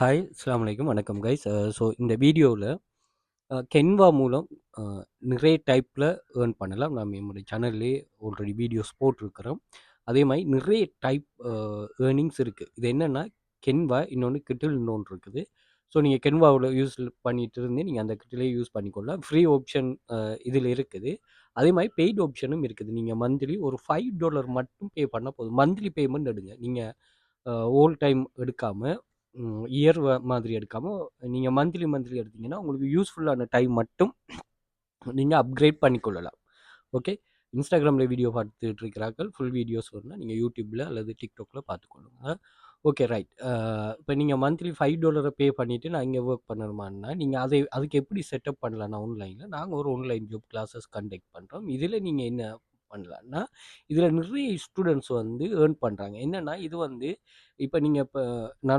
Hi அஸ்ஸலாமு அலைக்கும். வணக்கம் கைஸ். ஸோ இந்த வீடியோவில் கென்வா மூலம் அ நிறைய டைப்பில் ஏர்ன் பண்ணலாம். நம்ம என்னுடைய சேனல்லே ஆல்ரெடி வீடியோஸ் போட்டிருக்கிறோம். அதே மாதிரி நிறைய டைப் ஏர்னிங்ஸ் இருக்குது. இது என்னென்னா கென்வா, இன்னொன்று கிட்டில், இன்னொன்று இருக்குது. ஸோ நீங்கள் கென்வாவில் யூஸ் பண்ணிட்டு இருந்து நீங்கள் அந்த கிட்டிலே யூஸ் பண்ணிக்கொள்ளலாம். ஃப்ரீ ஆப்ஷன் இதில் இருக்குது. அதே மாதிரி பெய்ட் ஆப்ஷனும் இருக்குது. நீங்கள் மந்த்லி ஒரு $5 மட்டும் பே பண்ணால் போதும். மந்த்லி பேமெண்ட் எடுங்க. நீங்கள் ஹோல் டைம் எடுக்காமல் இயர் மாதிரி எடுக்காமல் நீங்கள் மந்த்லி எடுத்தீங்கன்னா உங்களுக்கு யூஸ்ஃபுல்லான டைம் மட்டும் நீங்கள் அப்கிரேட் பண்ணிக்கொள்ளலாம். ஓகே, இன்ஸ்டாகிராமில் வீடியோ பார்த்துட்டு இருக்கிறார்கள், ஃபுல் வீடியோஸ் வரும்னா நீங்கள் யூடியூப்பில் அல்லது டிக்டாக்ல பார்த்துக்கொள்ளுங்க. Okay right. இப்போ நீங்கள் மந்த்லி $5 பே பண்ணிவிட்டு நான் இங்கே ஒர்க் பண்ணணுமான்னா நீங்கள் அதுக்கு எப்படி செட்டப் பண்ணலான்னா ஆன்லைனில் நாங்கள் ஒரு ஆன்லைன் ஜாப் கிளாஸஸ் கண்டக்ட் பண்ணுறோம். இதில் நீங்கள் என்ன பண்ணலான்னா இதில் நிறைய ஸ்டூடெண்ட்ஸ் வந்து ஏர்ன் பண்ணுறாங்க. என்னென்னா இது வந்து இப்போ நீங்கள் இப்போ நான்